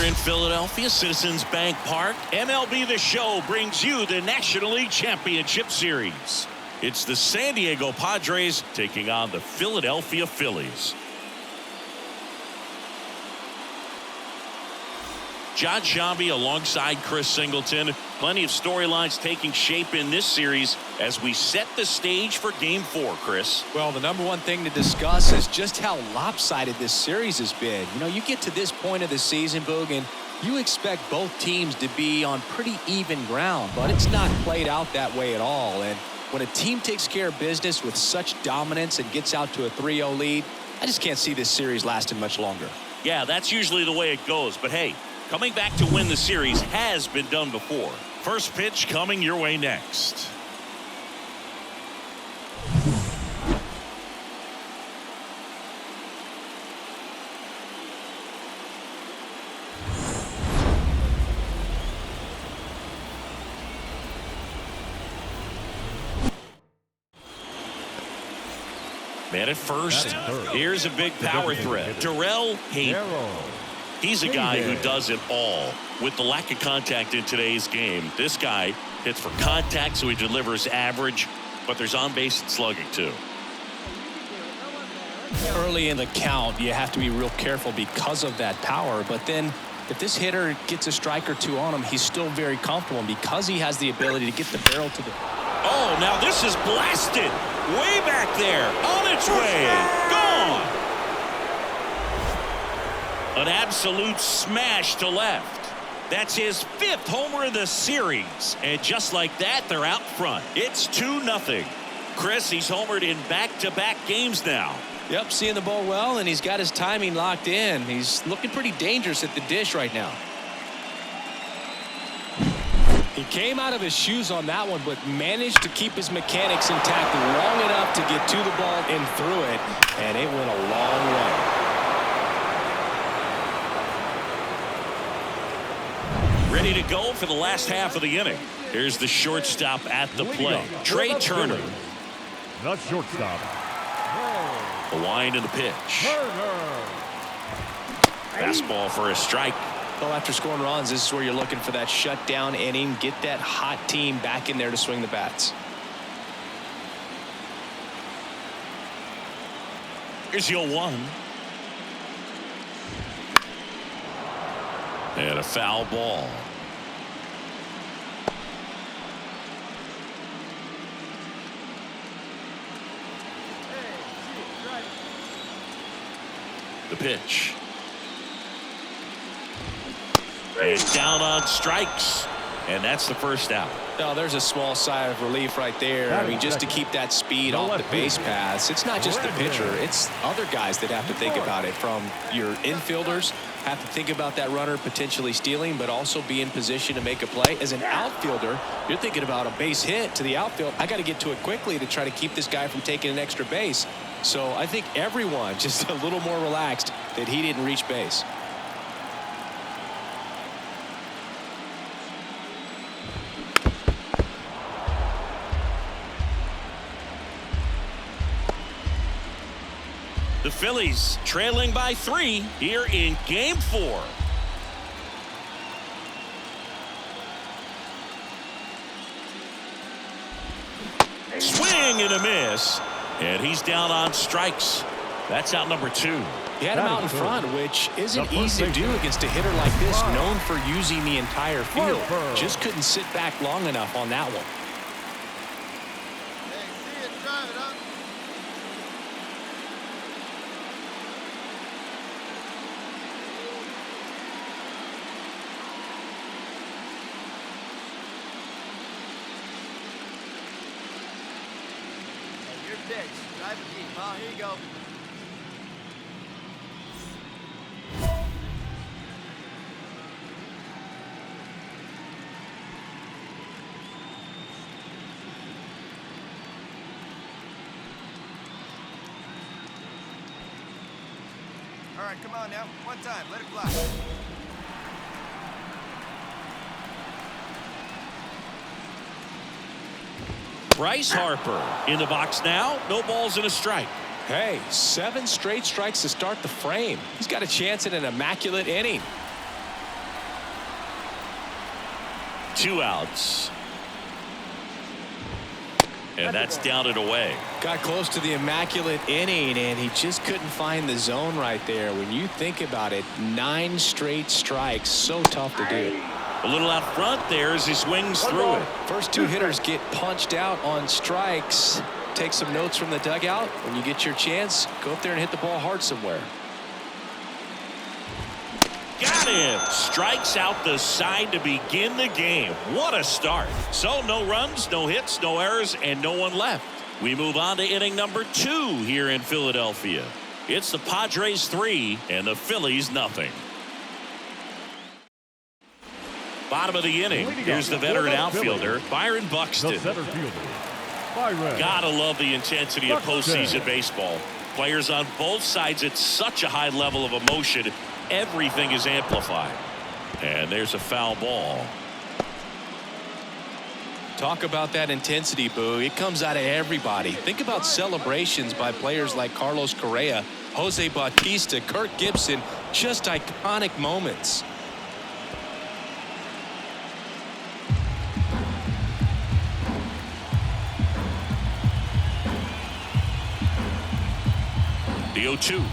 Here in Philadelphia, Citizens Bank Park, MLB The Show brings you the National League Championship Series. It's the San Diego Padres taking on the Philadelphia Phillies. John Sciambi alongside Chris Singleton. Plenty of storylines taking shape in this series as we set the stage for Game 4, Chris. Well, the number one thing to discuss is just how lopsided this series has been. You know, you get to this point of the season, Boog, and you expect both teams to be on pretty even ground, but it's not played out that way at all. And when a team takes care of business with such dominance and gets out to a 3-0 lead, I just can't see this series lasting much longer. Yeah, that's usually the way it goes, but hey, coming back to win the series has been done before. First pitch coming your way next. Man at first. Here's a big power threat. Duel. He's a guy who does it all. With the lack of contact in today's game, this guy hits for contact, so he delivers average, but there's on-base and slugging too. Early in the count, you have to be real careful because of that power, but then if this hitter gets a strike or two on him, he's still very comfortable, and because he has the ability to get the barrel to the... Oh, now this is blasted. Way back there. On its way. Gone. An absolute smash to left. That's his 5th homer of the series. And just like that, they're out front. It's 2-0. Chris, he's homered in back-to-back games now. Yep, seeing the ball well, and he's got his timing locked in. He's looking pretty dangerous at the dish right now. He came out of his shoes on that one, but managed to keep his mechanics intact long enough to get to the ball and through it, and it went a long way. Ready to go for the last half of the inning. Here's the shortstop at the plate. Trey Turner. The shortstop. The wind and the pitch. Fastball for a strike. Well, after scoring runs, this is where you're looking for that shutdown inning. Get that hot team back in there to swing the bats. Here's your 1. And a foul ball. The pitch. And down on strikes. And that's the first out. Oh, there's a small sigh of relief right there. I mean, just to keep that speed off the base paths. It's not just the pitcher. It's other guys that have to think about it. From your infielders, have to think about that runner potentially stealing, but also be in position to make a play. As an outfielder, you're thinking about a base hit to the outfield. I got to get to it quickly to try to keep this guy from taking an extra base. So I think everyone just a little more relaxed that he didn't reach base. The Phillies trailing by 3 here in Game 4. Swing and a miss. And he's down on strikes. That's out number 2. He had him out in front, which isn't easy to do against a hitter like this, known for using the entire field. Just couldn't sit back long enough on that one. Drive it deep, huh? Here you go. All right, come on now. One time, let it fly. Bryce Harper in the box now. No balls and a strike. Hey, 7 straight strikes to start the frame. He's got a chance at an immaculate inning. 2 outs. And that's down and away. Got close to the immaculate inning, and he just couldn't find the zone right there. When you think about it, 9 straight strikes, so tough to do. A little out front there as he swings through it. First 2 hitters get punched out on strikes. Take some notes from the dugout. When you get your chance, go up there and hit the ball hard somewhere. Got him. Strikes out the side to begin the game. What a start. So no runs, no hits, no errors, and no one left. We move on to inning number 2 here in Philadelphia. It's the Padres 3 and the Phillies nothing. Bottom of the inning. Here's the veteran outfielder, Byron Buxton. The center fielder, Byron. Gotta love the intensity of postseason baseball. Players on both sides at such a high level of emotion. Everything is amplified. And there's a foul ball. Talk about that intensity, Boo. It comes out of everybody. Think about celebrations by players like Carlos Correa, Jose Bautista, Kirk Gibson. Just iconic moments. The 0-2.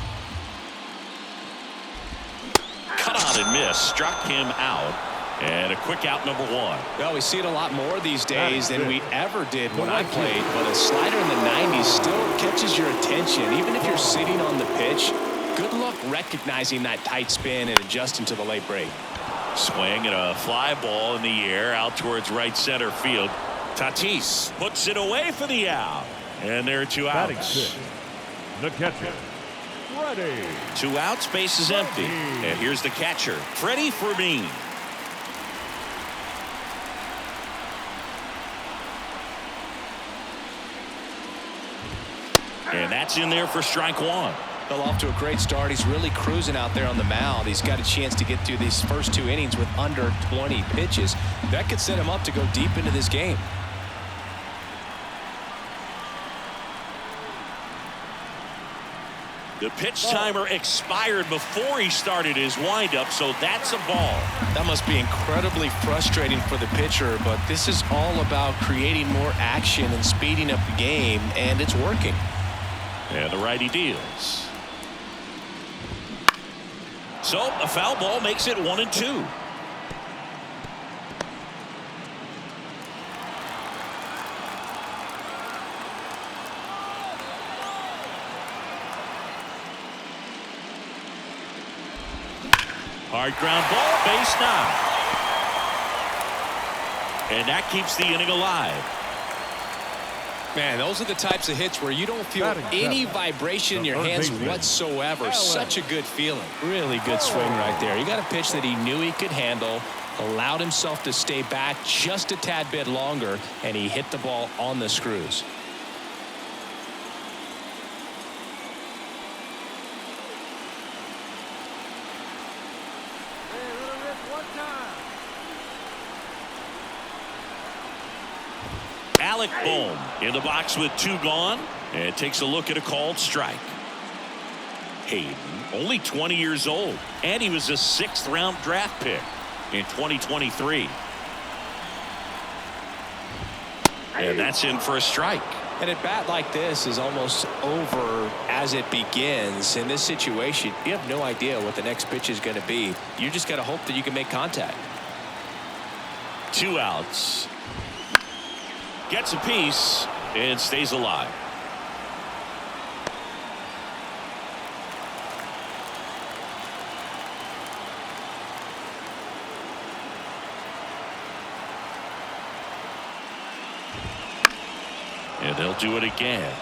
Cut on and miss. Struck him out. And a quick out number 1. Well, we see it a lot more these days than we ever did when I played. But a slider in the 90s still catches your attention. Even if you're sitting on the pitch, good luck recognizing that tight spin and adjusting to the late break. Swing and a fly ball in the air out towards right center field. Tatis puts it away for the out. And there are 2 Batting outs. 6. The catcher, Freddie. 2 outs, base is empty. And here's the catcher, Freddie Fermin. And that's in there for strike 1. Well, off to a great start. He's really cruising out there on the mound. He's got a chance to get through these first 2 innings with under 20 pitches. That could set him up to go deep into this game. The pitch timer expired before he started his windup, so that's a ball. That must be incredibly frustrating for the pitcher, but this is all about creating more action and speeding up the game, and it's working. And the righty deals. So a foul ball makes it 1-2. Hard ground ball, base now. And that keeps the inning alive. Man, those are the types of hits where you don't feel any vibration in your hands whatsoever. Such a good feeling. Really good swing right there. You got a pitch that he knew he could handle, allowed himself to stay back just a tad bit longer, and he hit the ball on the screws. Alec Bohm in the box with 2 gone, and takes a look at a called strike. Gayden, only 20 years old, and he was a 6th round draft pick in 2023. And that's in for a strike. And a bat like this is almost over as it begins. In this situation, you have no idea what the next pitch is going to be. You just got to hope that you can make contact. 2 outs. Gets a piece and stays alive. And they'll do it again.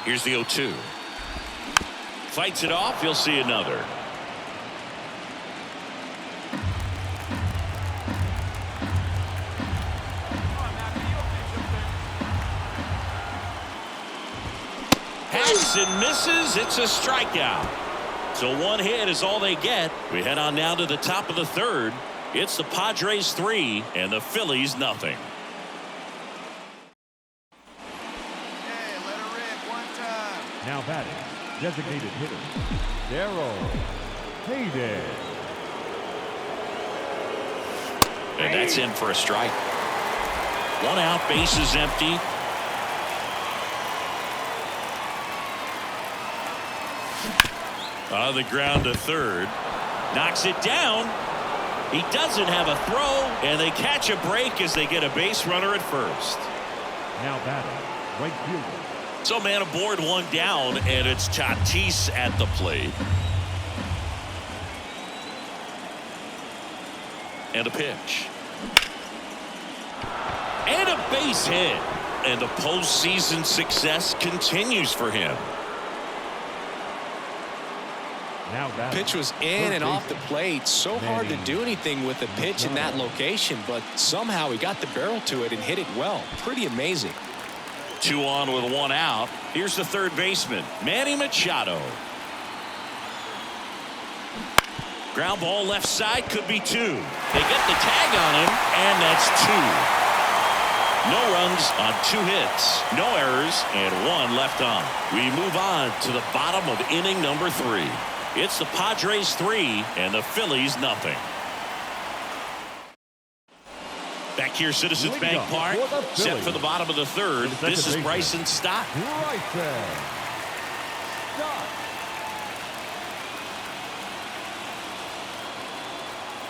Here's the 0-2. Fights it off. You'll see another. Hacks and misses. It's a strikeout. So 1 hit is all they get. We head on now to the top of the 3rd. It's the Padres 3 and the Phillies nothing. Hey, let her Now batting, designated hitter, Gayden. And that's in for a strike. 1 out, bases empty. On the ground to third. Knocks it down. He doesn't have a throw, and they catch a break as they get a base runner at first. Now batting, right fielder. So man aboard, 1 down, and it's Tatis at the plate. And a pitch. And a base hit. And the postseason success continues for him. Now batting, Pitch was in and off the plate. So hard to do anything with a pitch in that location, but somehow he got the barrel to it and hit it well. Pretty amazing. 2 on with 1 out. Here's the third baseman, Manny Machado. Ground ball left side, could be 2. They get the tag on him, and that's 2. No runs on 2 hits, no errors, and 1 left on. We move on to the bottom of inning number 3. It's the Padres 3 and the Phillies nothing. Back here, Citizens Bank Park, set for the bottom of the 3rd. This is Bryson Stott.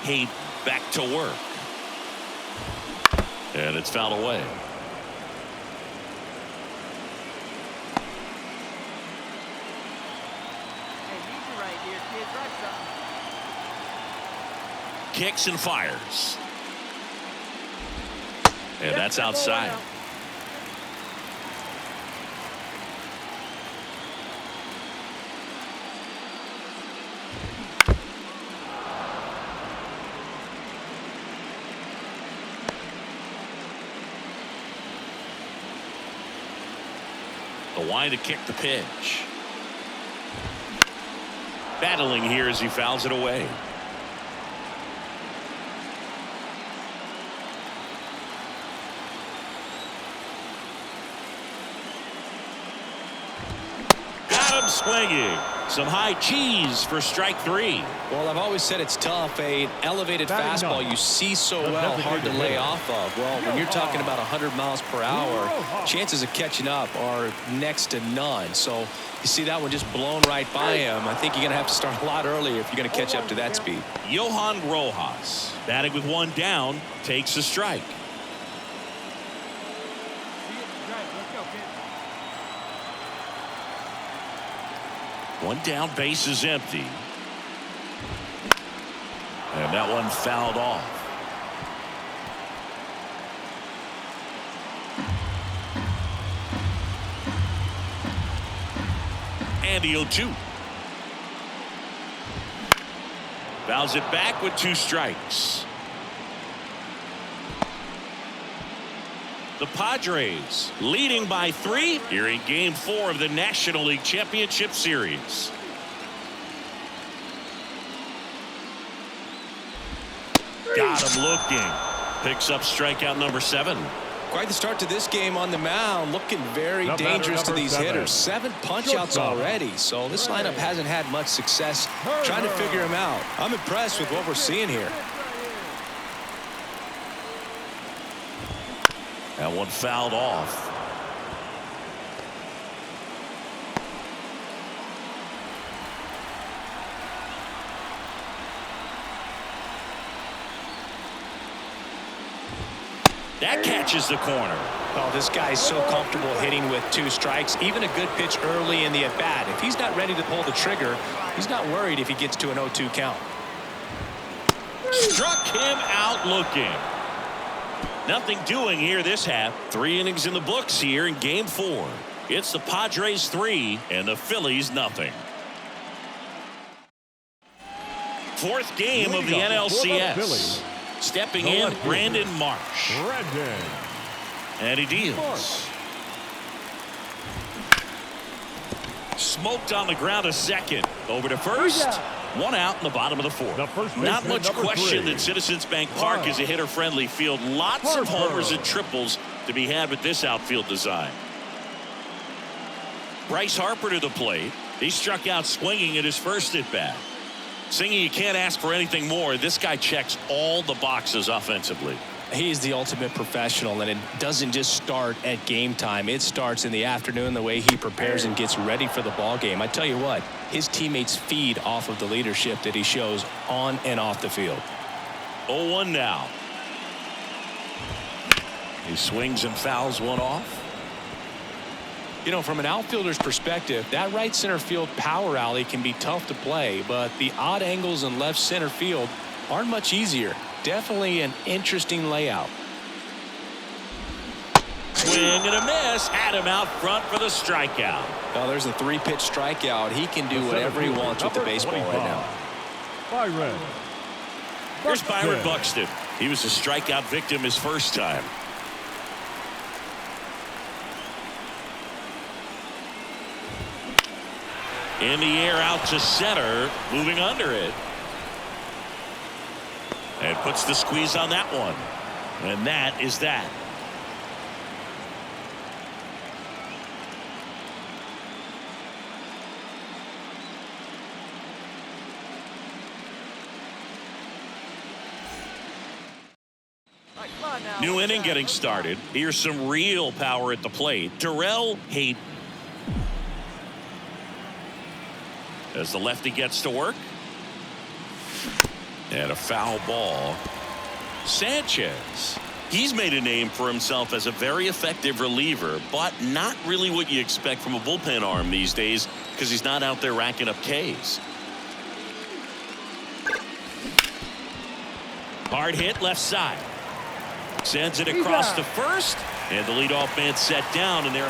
He back to work. And it's fouled away. Kicks and fires. And that's outside. The wind to kick the pitch. Battling here as he fouls it away. Got him swinging. Some high cheese for strike 3. Well, I've always said it's tough. An elevated fastball you see so well, hard to lay off of. Well, when you're talking about 100 miles per hour, chances of catching up are next to none. So you see that one just blown right by him. I think you're going to have to start a lot earlier if you're going to catch up to that speed. Johan Rojas, batting with 1 down, takes a strike. One down, base is empty. And that one fouled off. And the 0-2. Fouls it back with 2 strikes. The Padres leading by 3 here in Game 4 of the National League Championship Series. Got him looking. Picks up strikeout number 7. Quite the start to this game on the mound. Looking very dangerous to these hitters. 7 punch-outs already. So this lineup hasn't had much success trying to figure him out. I'm impressed with what we're seeing here. That one fouled off. That catches the corner. Oh, this guy's so comfortable hitting with 2 strikes. Even a good pitch early in the at-bat. If he's not ready to pull the trigger, he's not worried if he gets to an 0-2 count. Struck him out looking. Nothing doing here this half. 3 innings in the books here in Game 4. It's the Padres 3 and the Phillies nothing. 4th game of the NLCS. Stepping in, Brandon Marsh. And he deals. Smoked on the ground a second. Over to first. 1 out in the bottom of the 4th. Not much question that Citizens Bank Park is a hitter-friendly field. Lots of homers and triples to be had with this outfield design. Bryce Harper to the plate. He struck out swinging at his first at bat. Singing, you can't ask for anything more. This guy checks all the boxes offensively. He's the ultimate professional, and it doesn't just start at game time. It starts in the afternoon, the way he prepares and gets ready for the ball game. I tell you what, his teammates feed off of the leadership that he shows on and off the field. 0-1 now. He swings and fouls one off. You know, from an outfielder's perspective, that right center field power alley can be tough to play, but the odd angles in left center field aren't much easier. Definitely an interesting layout. Swing and a miss. Had him out front for the strikeout. Well, there's a 3-pitch strikeout. He can do whatever he wants with the baseball right now. Byron. Here's Byron Buxton. He was a strikeout victim his first time. In the air out to center, moving under it. And puts the squeeze on that one. And that is that. New inning getting started. Here's some real power at the plate. Duel, Gayden. As the lefty gets to work. And a foul ball. Sanchez. He's made a name for himself as a very effective reliever, but not really what you expect from a bullpen arm these days because he's not out there racking up Ks. Hard hit left side. Sends it across to first. And the leadoff man set down, and they're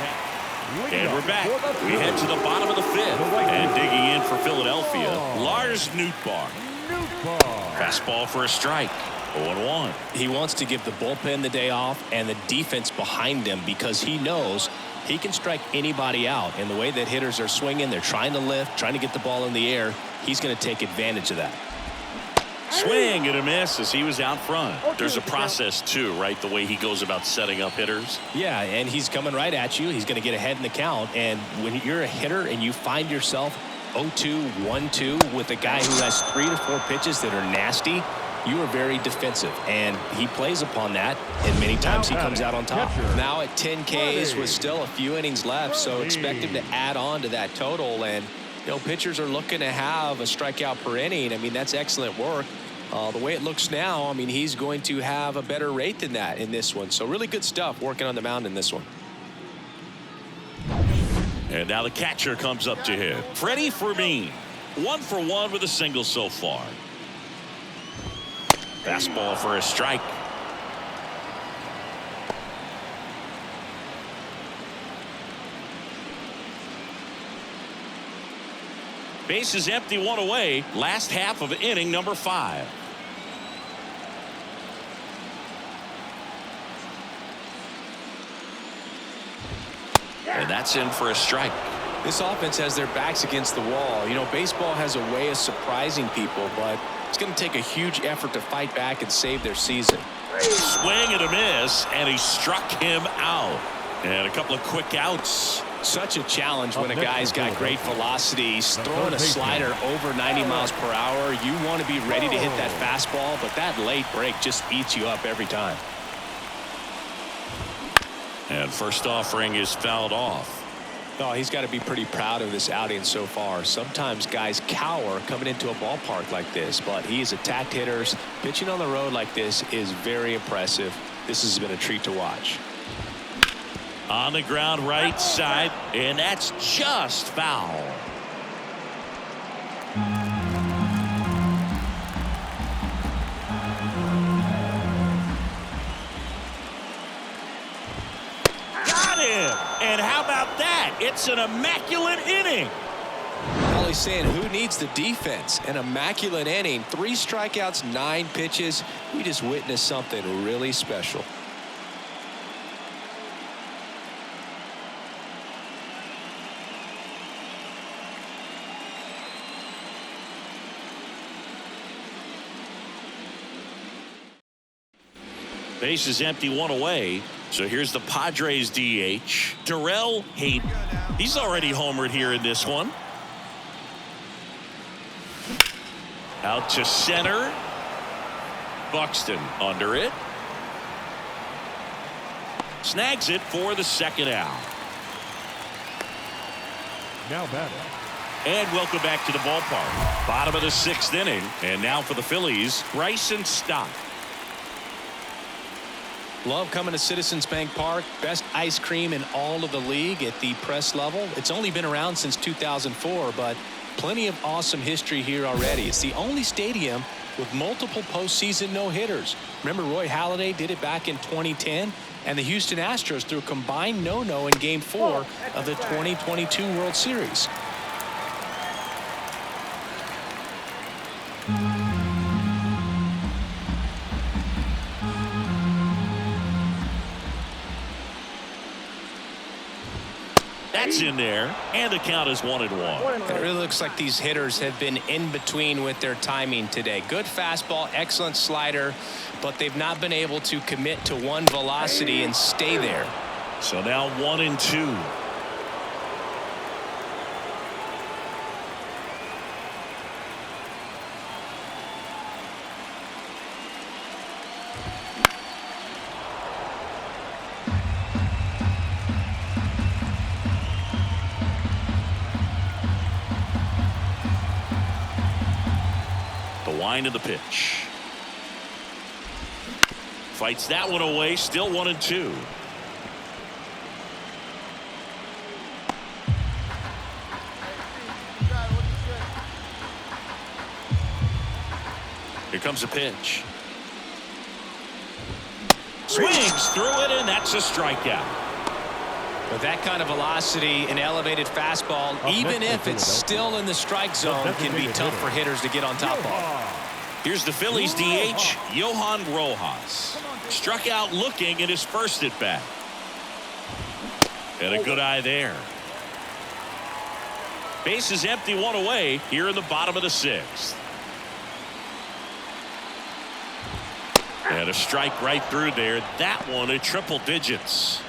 and we're back. We head to the bottom of the fifth. And digging in for Philadelphia, Lars Nootbaar. Fastball for a strike. 0-1. He wants to give the bullpen the day off and the defense behind him because he knows he can strike anybody out. And the way that hitters are swinging, they're trying to lift, trying to get the ball in the air. He's going to take advantage of that. Swing and a miss as he was out front. There's a process too, right? The way he goes about setting up hitters. Yeah, and he's coming right at you. He's going to get ahead in the count. And when you're a hitter and you find yourself 0-2, 1-2 with a guy who has 3 to 4 pitches that are nasty, you are very defensive, and he plays upon that, and many times he comes out on top. Now at 10 Ks with still a few innings left, so expect him to add on to that total. And you know, pitchers are looking to have a strikeout per inning. I mean, that's excellent work. The way it looks now, I mean, he's going to have a better rate than that in this one. So really good stuff working on the mound in this one. And now the catcher comes up to hit. Freddie Fermin, 1 for 1 with a single so far. Fastball for a strike. Base is empty, 1 away. Last half of inning number 5. And that's in for a strike. This offense has their backs against the wall. You know, baseball has a way of surprising people, but it's going to take a huge effort to fight back and save their season. Swing and a miss, and he struck him out. And a couple of quick outs. Such a challenge when a guy's got great velocity. He's throwing a slider over 90 miles per hour. You want to be ready to hit that fastball, but that late break just eats you up every time. And first offering is fouled off. Oh, he's got to be pretty proud of this outing so far. Sometimes guys cower coming into a ballpark like this, but he's attacked hitters. Pitching on the road like this is very impressive. This has been a treat to watch. On the ground right side, and that's just foul. Got him! And how about that? It's an immaculate inning. Well, he's saying who needs the defense? An immaculate inning. 3 strikeouts, 9 pitches. We just witnessed something really special. Base is empty, 1 away. So here's the Padres DH, Duel. He's already homered here in this one. Out to center. Buxton under it. Snags it for the second out. Now batting. And welcome back to the ballpark. Bottom of the 6th inning. And now for the Phillies, Bryson Stott. Love coming to Citizens Bank Park. Best ice cream in all of the league at the press level. It's only been around since 2004, but plenty of awesome history here already. It's the only stadium with multiple postseason no-hitters. Remember, Roy Halladay did it back in 2010, and the Houston Astros threw a combined no-no in Game 4 of the 2022 World Series. That's in there, and the count is 1-1. It really looks like these hitters have been in between with their timing today. Good fastball, excellent slider, but they've not been able to commit to one velocity and stay there. So now 1-2. Line of the pitch. Fights that one away. Still 1-2. Here comes a pitch. Swings through it, and that's a strikeout. With that kind of velocity, an elevated fastball, even if it's still in the strike zone, can be tough for hitters to get on top of. Here's the Phillies DH, Johan Rojas. Struck out looking at his first at bat. And a good eye there. Base is empty, one away here in the bottom of the 6th. And a strike right through there. That one at triple digits.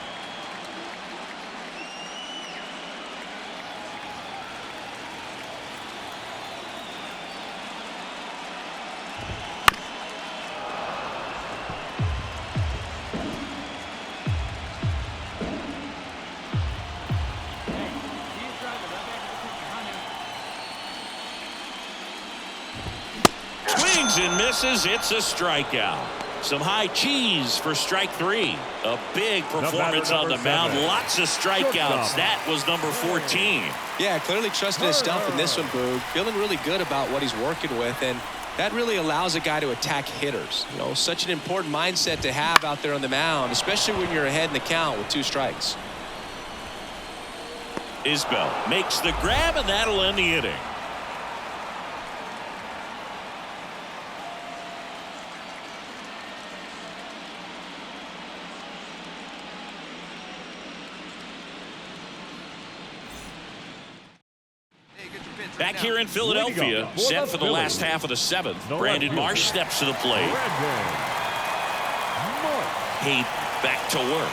And misses. It's a strikeout. Some high cheese for strike 3. A big performance on the mound. Lots of strikeouts. That was number 14. Yeah, clearly trusting his stuff in this one, Boog. Feeling really good about what he's working with, and that really allows a guy to attack hitters. You know, such an important mindset to have out there on the mound, especially when you're ahead in the count with 2 strikes. Isbell makes the grab, and that'll end the inning. Back here in Philadelphia, set for the last half of the 7th. Brandon Marsh steps to the plate. Hayden back to work.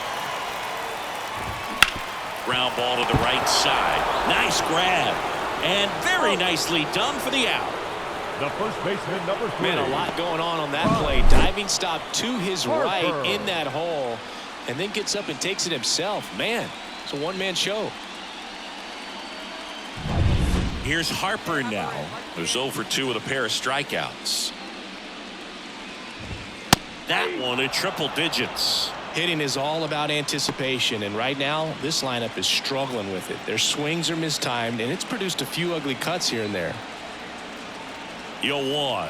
Ground ball to the right side. Nice grab. And very nicely done for the out. The first baseman, number 3. Man, a lot going on that play. Diving stop to his right in that hole, and then gets up and takes it himself. Man, it's a one-man show. Here's Harper now. There's 0 for 2 with a pair of strikeouts. That one at triple digits. Hitting is all about anticipation, and right now this lineup is struggling with it. Their swings are mistimed, and it's produced a few ugly cuts here and there. 0-1.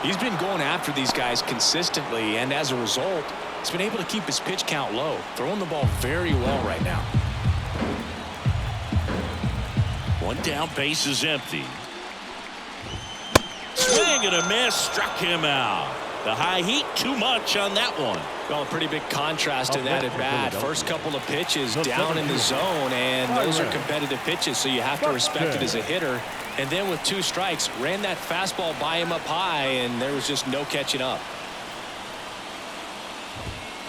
He's been going after these guys consistently, and as a result, he's been able to keep his pitch count low, throwing the ball very well right now. One down, base is empty. Swing and a miss, struck him out. The high heat, too much on that one. Well, a pretty big contrast in that at bat. First couple of pitches down in the zone, and those are competitive pitches, so you have to respect it as a hitter. And then with 2 strikes, ran that fastball by him up high, and there was just no catching up.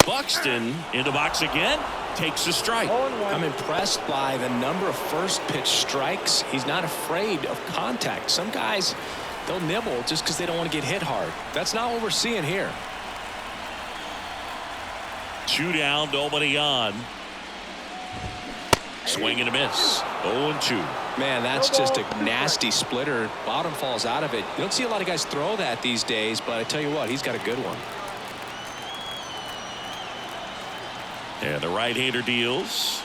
Buxton in the box again, takes a strike. I'm impressed by the number of first pitch strikes. He's not afraid of contact. Some guys, they'll nibble just because they don't want to get hit hard. That's not what we're seeing here. 2 down, nobody on. Swing and a miss. 0-2. Man, that's just a nasty splitter. Bottom falls out of it. You don't see a lot of guys throw that these days, but I tell you what, he's got a good one. And the right-hander deals.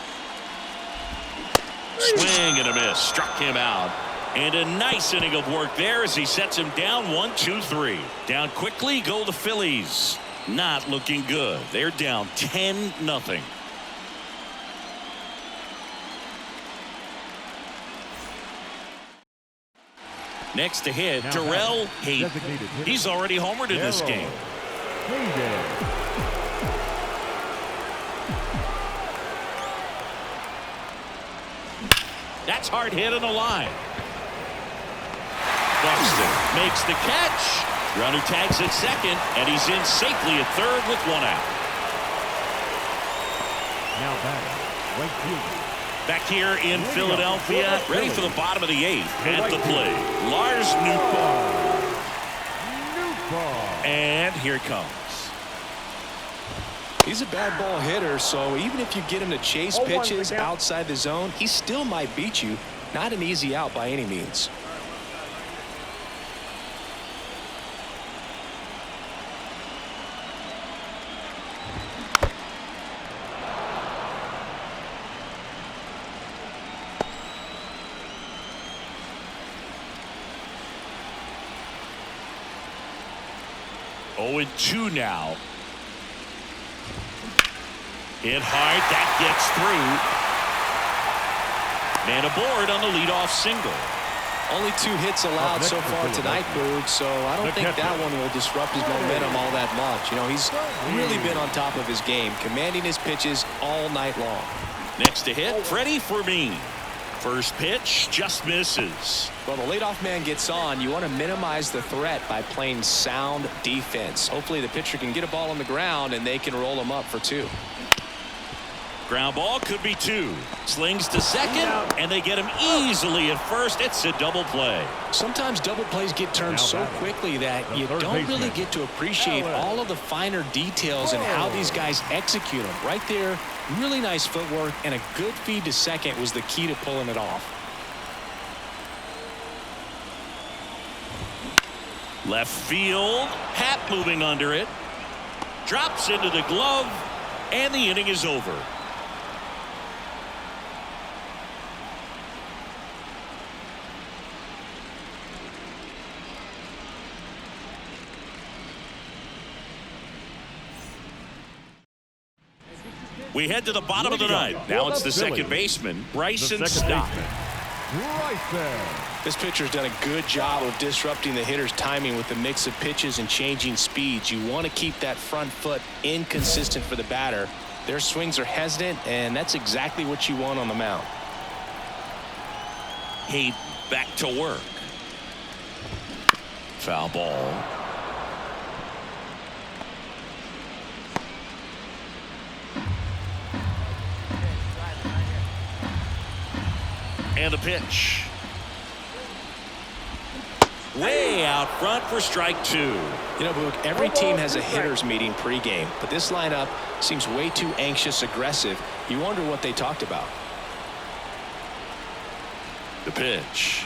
Swing and a miss. Struck him out. And a nice inning of work there as he sets him down 1-2-3. Down quickly go the Phillies. Not looking good. They're down 10-0. Next to hit, Duel. He's already homered in this game. That's hard hit on the line. Buxton makes the catch. Runner tags at second, and he's in safely at third with 1 out. Now batting, right fielder. Back here in Philadelphia, ready for the bottom of the 8th. At the plate, Lars Nootbaar. And here it comes. He's a bad ball hitter, so even if you get him to chase pitches outside the zone, he still might beat you. Not an easy out by any means. Oh, 2 now. Hit hard. That gets through. Man aboard on the leadoff single. Only 2 hits allowed so far tonight, Boog, so I don't think that one will disrupt his momentum all that much. You know, he's really been on top of his game, commanding his pitches all night long. Next to hit, Freddie Fermin. First pitch just misses. Well, the leadoff man gets on. You want to minimize the threat by playing sound defense. Hopefully the pitcher can get a ball on the ground and they can roll him up for 2. Ground ball could be 2. Slings to second, and they get him easily at first. It's a double play. Sometimes double plays get turned so quickly that you don't really get to appreciate all of the finer details and how these guys execute them. Right there, really nice footwork, and a good feed to second was the key to pulling it off. Left field, Pat moving under it. Drops into the glove, and the inning is over. We head to the bottom of the 9th. Now it's the second baseman, Bryson Stott. This pitcher's done a good job of disrupting the hitter's timing with the mix of pitches and changing speeds. You want to keep that front foot inconsistent for the batter. Their swings are hesitant, and that's exactly what you want on the mound. Hayden back to work. Foul ball. And the pitch. Way out front for strike 2. You know, Boog, every team has a hitters meeting pregame, but this lineup seems way too anxious, aggressive. You wonder what they talked about. The pitch.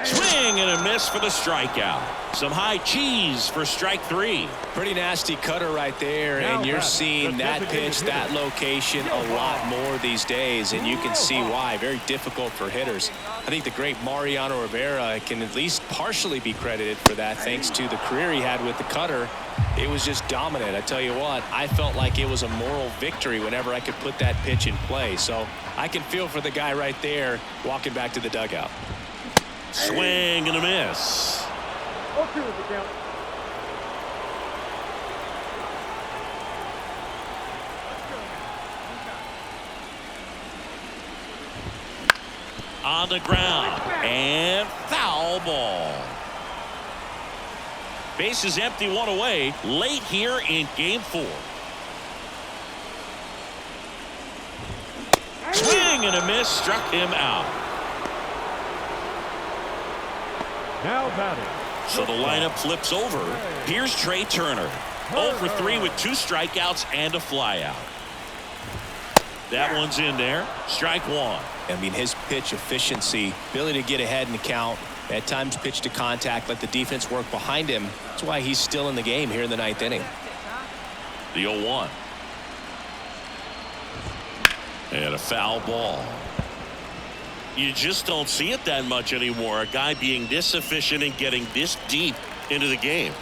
Swing and a miss for the strikeout. Some high cheese for strike 3. Pretty nasty cutter right there, and you're seeing that pitch, that location a lot more these days, and you can see why. Very difficult for hitters. I think the great Mariano Rivera can at least partially be credited for that thanks to the career he had with the cutter. It was just dominant. I tell you what, I felt like it was a moral victory whenever I could put that pitch in play. So I can feel for the guy right there walking back to the dugout. Swing and a miss. 0-2 is the count. On the ground and foul ball. Base is empty, one away late here in game 4. Swing and a miss, struck him out. Now batting. So the lineup flips over. Here's Trey Turner. 0 for 3 with 2 strikeouts and a flyout. That one's in there. Strike 1. I mean, his pitch efficiency, ability to get ahead in the count, at times pitch to contact, let the defense work behind him. That's why he's still in the game here in the 9th inning. The 0-1. And a foul ball. You just don't see it that much anymore. A guy being this efficient and getting this deep into the game.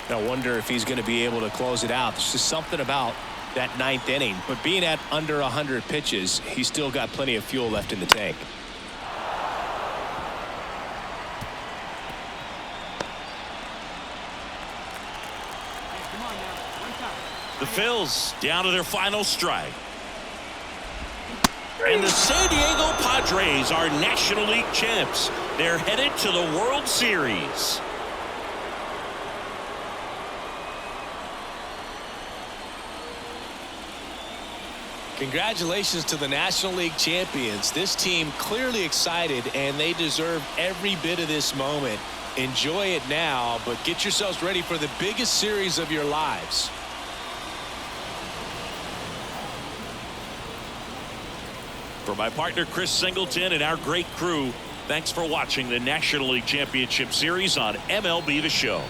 I wonder if he's going to be able to close it out. There's just something about that 9th inning. But being at under 100 pitches, he's still got plenty of fuel left in the tank. The Phils down to their final strike. And the San Diego Padres are National League champs. They're headed to the World Series. Congratulations to the National League champions. This team clearly excited, and they deserve every bit of this moment. Enjoy it now, but get yourselves ready for the biggest series of your lives. For my partner Chris Singleton and our great crew, thanks for watching the National League Championship Series on MLB The Show.